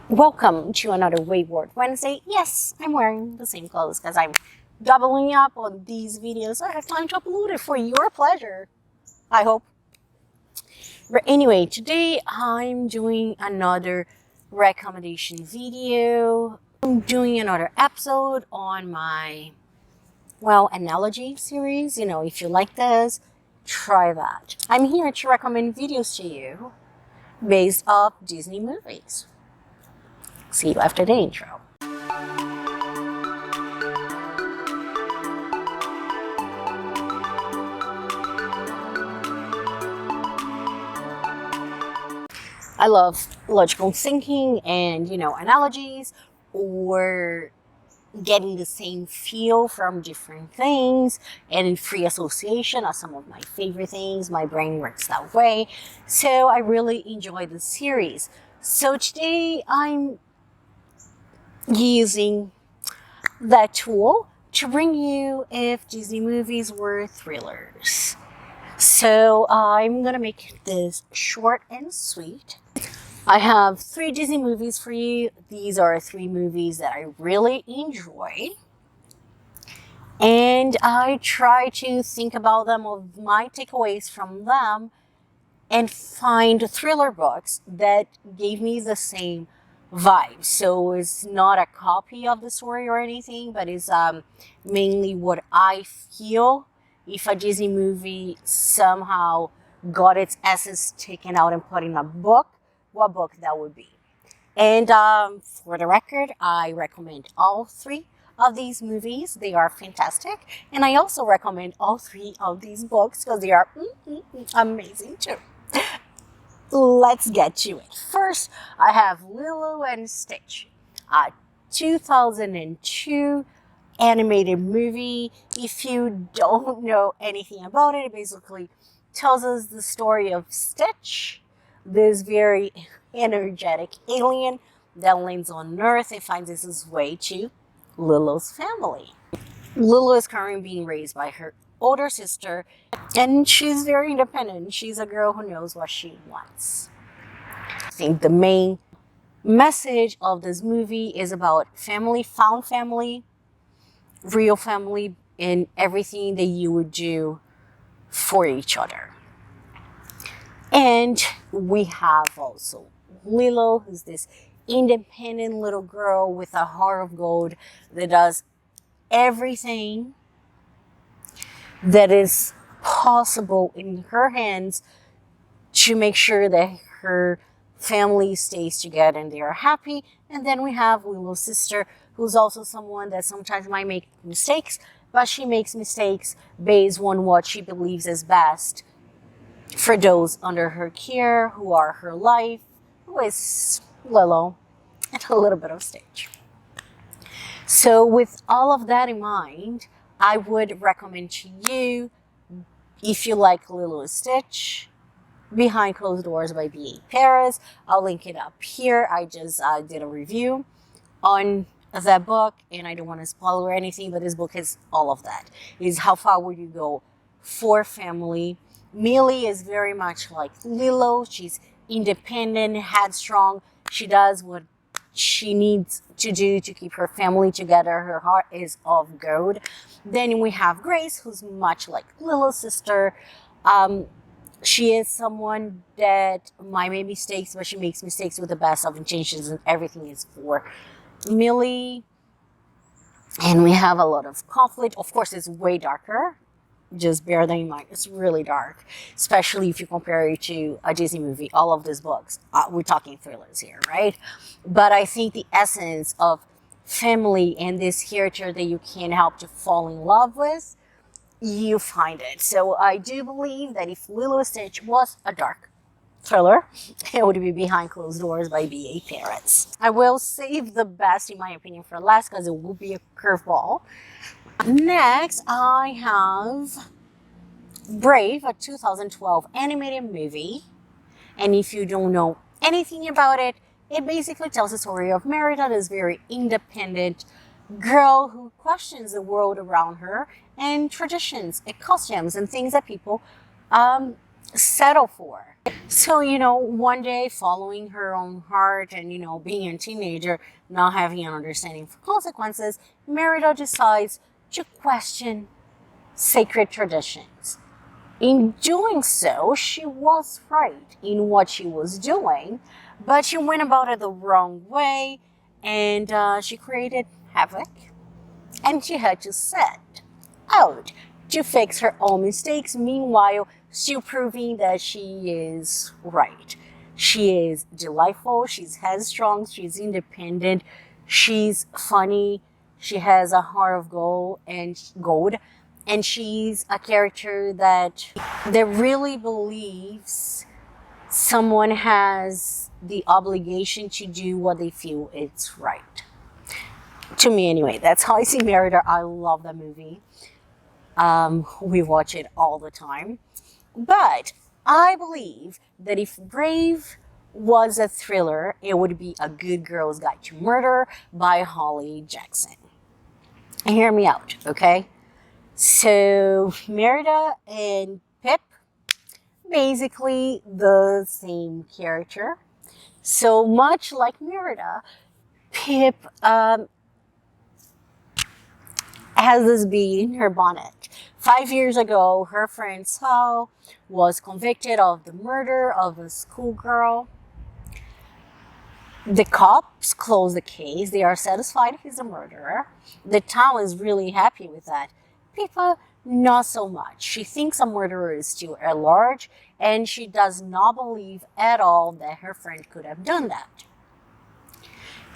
Welcome to another Wayward Wednesday. Yes, I'm wearing the same clothes because I'm doubling up on these videos. I have time to upload it for your pleasure, I hope. But anyway, today I'm doing another recommendation video. I'm doing another episode on my, analogy series. If you like this, try that. I'm here to recommend videos to you based off Disney movies. See you after the intro. I love logical thinking and, analogies or getting the same feel from different things, and free association are some of my favorite things. My brain works that way. So I really enjoy this series. So today I'm using that tool to bring you if Disney movies were thrillers. So I'm gonna make this short and sweet. I have 3 Disney movies for you. These are 3 movies that I really enjoy. And I try to think about them, of my takeaways from them, and find thriller books that gave me the same vibe. So it's not a copy of the story or anything, but it's mainly what I feel if a Disney movie somehow got its essence taken out and put in a book, what book that would be. And for the record, I recommend all 3 of these movies. They are fantastic. And I also recommend all 3 of these books because they are amazing too. Let's get to it. First, I have Lilo and Stitch, a 2002 animated movie. If you don't know anything about it, it basically tells us the story of Stitch, this very energetic alien that lands on Earth and finds his way to Lilo's family. Lilo is currently being raised by her older sister, and she's very independent. She's a girl who knows what she wants. I think the main message of this movie is about family, found family, real family, and everything that you would do for each other. And we have also Lilo, who's this independent little girl with a heart of gold that does everything that is possible in her hands to make sure that her family stays together and they are happy. And then we have Lilo's sister, who's also someone that sometimes might make mistakes, but she makes mistakes based on what she believes is best for those under her care, who are her life, who is Lilo, and a little bit of Stitch. So with all of that in mind, I would recommend to you, if you like Lilo and Stitch, Behind Closed Doors by B.A. Paris. I'll link it up here. I just did a review on that book, and I don't want to spoil or anything, but this book is all of that. Is how far would you go for family? Millie is very much like Lilo. She's independent, headstrong. She does what she needs to do to keep her family together. Her heart is of gold. Then we have Grace, who's much like Lilo's sister. She is someone that might make mistakes, but she makes mistakes with the best of intentions, and everything is for Millie. And we have a lot of conflict. Of course, it's way darker. Just bear that in mind. It's really dark, especially if you compare it to a Disney movie. All of these books, we're talking thrillers here, right? But I think the essence of family and this character that you can't help to fall in love with, you find it. So I do believe that if Lilo and Stitch was a dark thriller, it would be Behind Closed Doors by B.A. Paris. I will save the best, in my opinion, for last because it will be a curveball. Next, I have Brave, a 2012 animated movie. And if you don't know anything about it, it basically tells the story of Merida, this very independent girl who questions the world around her and traditions and costumes and things that people settle for. So, one day following her own heart and, being a teenager, not having an understanding for consequences, Merida decides to question sacred traditions. In doing so, she was right in what she was doing, but she went about it the wrong way and she created havoc, and she had to set out to fix her own mistakes, meanwhile, still proving that she is right. She is delightful, she's headstrong, she's independent, she's funny, she has a heart of gold, and she's a character that really believes someone has the obligation to do what they feel it's right. To me, anyway, that's how I see Merida. I love that movie. We watch it all the time. But I believe that if Brave was a thriller, it would be A Good Girl's Guide to Murder by Holly Jackson. Hear me out, okay? So, Merida and Pip, basically the same character. So much like Merida, Pip has this bee in her bonnet. 5 years ago, her friend Sal was convicted of the murder of a schoolgirl. The cops close the case. They are satisfied he's a murderer. The town is really happy with that. Pippa, not so much. She thinks a murderer is still at large, and she does not believe at all that her friend could have done that.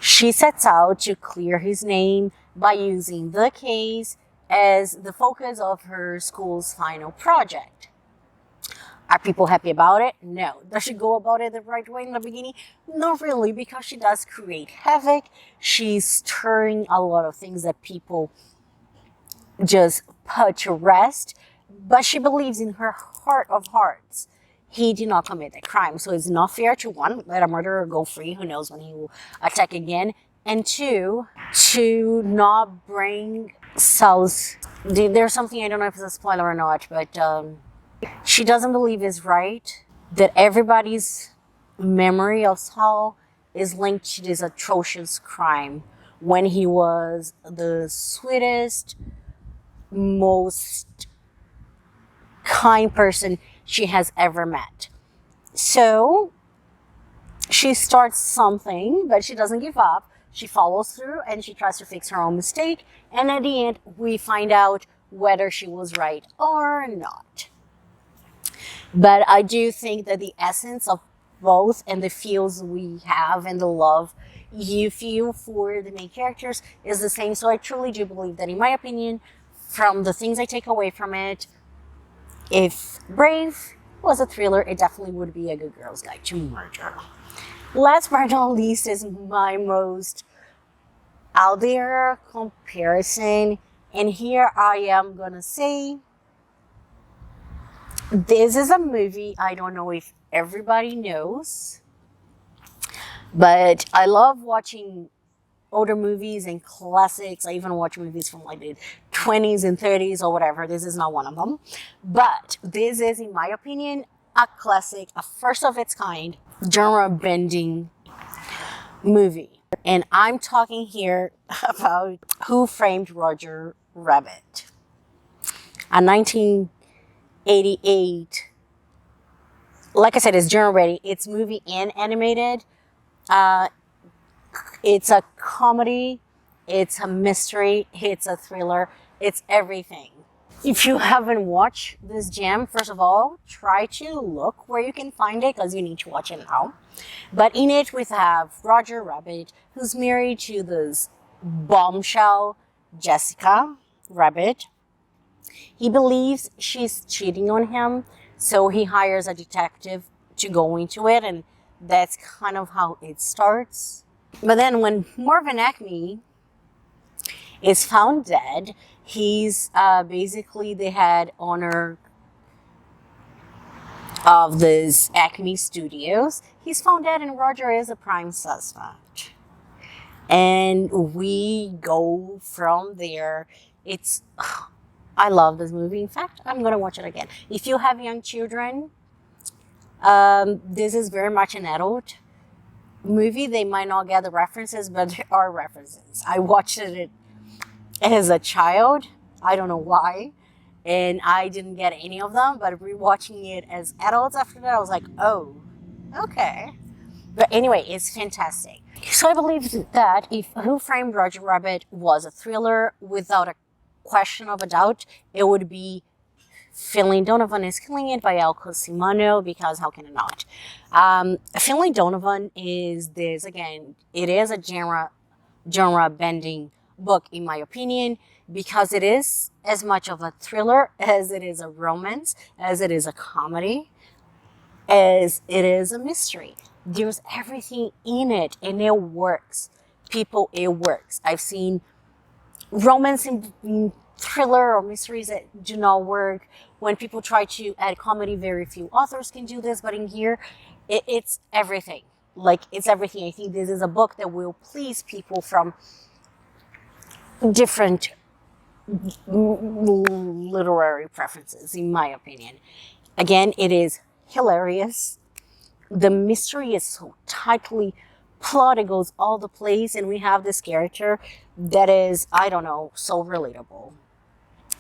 She sets out to clear his name by using the case as the focus of her school's final project. Are people happy about it? No. Does she go about it the right way in the beginning? Not really, because she does create havoc. She's stirring a lot of things that people just put to rest, but she believes in her heart of hearts he did not commit that crime. So it's not fair to, one, let a murderer go free, who knows when he will attack again, and two, to not bring Sal's... There's something, I don't know if it's a spoiler or not, but she doesn't believe is right that everybody's memory of Sal is linked to this atrocious crime when he was the sweetest, most kind person she has ever met. So she starts something, but she doesn't give up. She follows through and she tries to fix her own mistake. And at the end, we find out whether she was right or not. But I do think that the essence of both and the feels we have and the love you feel for the main characters is the same. So I truly do believe that, in my opinion, from the things I take away from it, if Brave was a thriller, it definitely would be A Good Girl's Guide to Murder. Last but not least is my most out there comparison. And here I am gonna say, this is a movie I don't know if everybody knows, but I love watching older movies and classics. I even watch movies from like the 20s and 30s or whatever. This is not one of them. But this is, in my opinion, a classic, a first of its kind, genre-bending movie. And I'm talking here about Who Framed Roger Rabbit, a 1988, like I said, it's genre-ready. It's movie and animated. It's a comedy, it's a mystery, it's a thriller, it's everything. If you haven't watched this gem, first of all, try to look where you can find it, because you need to watch it now. But in it, we have Roger Rabbit, who's married to this bombshell, Jessica Rabbit. He believes she's cheating on him, so he hires a detective to go into it, and that's kind of how it starts. But then when Marvin Acme is found dead, he's basically the head owner of this Acme Studios. He's found dead and Roger is a prime suspect. And we go from there. I love this movie. In fact, I'm going to watch it again. If you have young children, This is very much an adult movie. They might not get the references, but there are references. I watched it as a child. I don't know why. And I didn't get any of them, but rewatching it as adults after that, I was like, oh, okay. But anyway, it's fantastic. So I believe that if Who Framed Roger Rabbit was a thriller, without a question of a doubt, it would be Feeling Donovan is Killing It by Elko Simano, because how can it not? Feeling Donovan is this, again, it is a genre bending book, in my opinion, because it is as much of a thriller as it is a romance, as it is a comedy, as it is a mystery. There's everything in it, and it works. People, it works. I've seen romance in thriller or mysteries that do not work. When people try to add comedy, very few authors can do this, but in here, it's everything. Like, it's everything. I think this is a book that will please people from different literary preferences, in my opinion. Again, it is hilarious. The mystery is so tightly plotted, goes all the place, and we have this character that is, I don't know, so relatable.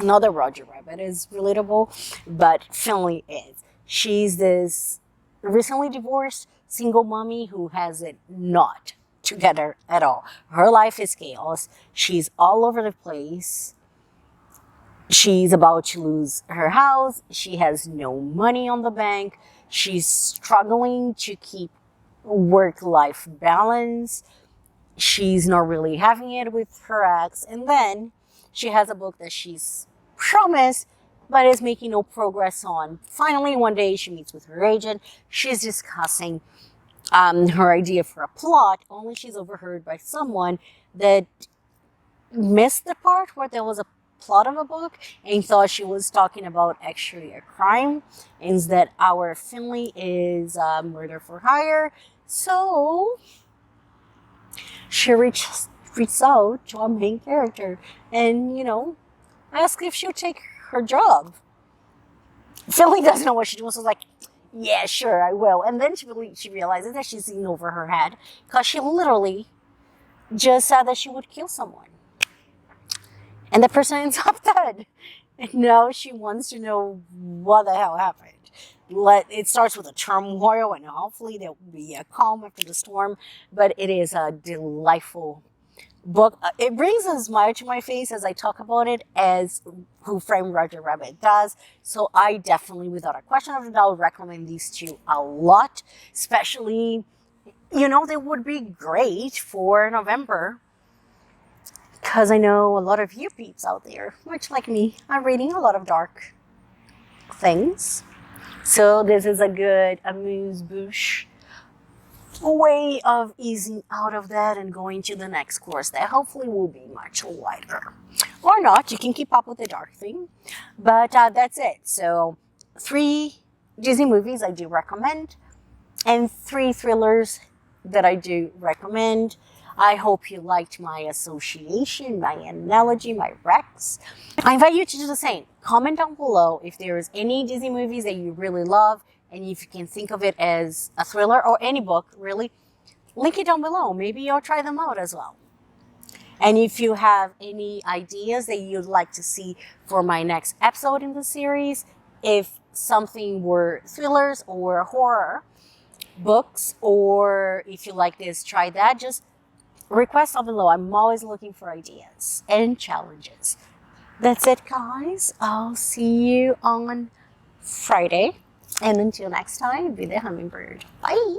Not that Roger Rabbit is relatable, but Finley is. She's this recently divorced single mommy who has it not together at all. Her life is chaos. She's all over the place. She's about to lose her house. She has no money on the bank. She's struggling to keep work-life balance. She's not really having it with her ex. And then she has a book that she's promised, but is making no progress on. Finally, one day she meets with her agent. She's discussing her idea for a plot, only she's overheard by someone that missed the part where there was a plot of a book and thought she was talking about actually a crime, and that our Finley is murder for hire. So she reaches out to our main character and, ask if she'll take her job. Finley doesn't know what she does, so like, yeah, sure, I will. And then she realizes that she's in over her head, because she literally just said that she would kill someone. And the person ends up dead. And now she wants to know what the hell happened. It starts with a turmoil, and hopefully there will be a calm after the storm. But it is a delightful book. It brings a smile to my face as I talk about it as Who Framed Roger Rabbit does. So I definitely, without a question of a doubt, recommend these two a lot. Especially, they would be great for November. Because I know a lot of you peeps out there, much like me, are reading a lot of dark things. So this is a good amuse-bouche way of easing out of that and going to the next course that hopefully will be much lighter. Or not, you can keep up with the dark thing. But that's it. So 3 Disney movies I do recommend, and 3 thrillers that I do recommend. I hope you liked my association, my analogy, my recs. I invite you to do the same. Comment down below if there's any Disney movies that you really love, and if you can think of it as a thriller or any book, really, link it down below. Maybe I'll try them out as well. And if you have any ideas that you'd like to see for my next episode in the series, if something were thrillers or horror books, or if you like this, try that, just request down below. I'm always looking for ideas and challenges. That's it, guys. I'll see you on Friday. And until next time, be the hummingbird. Bye.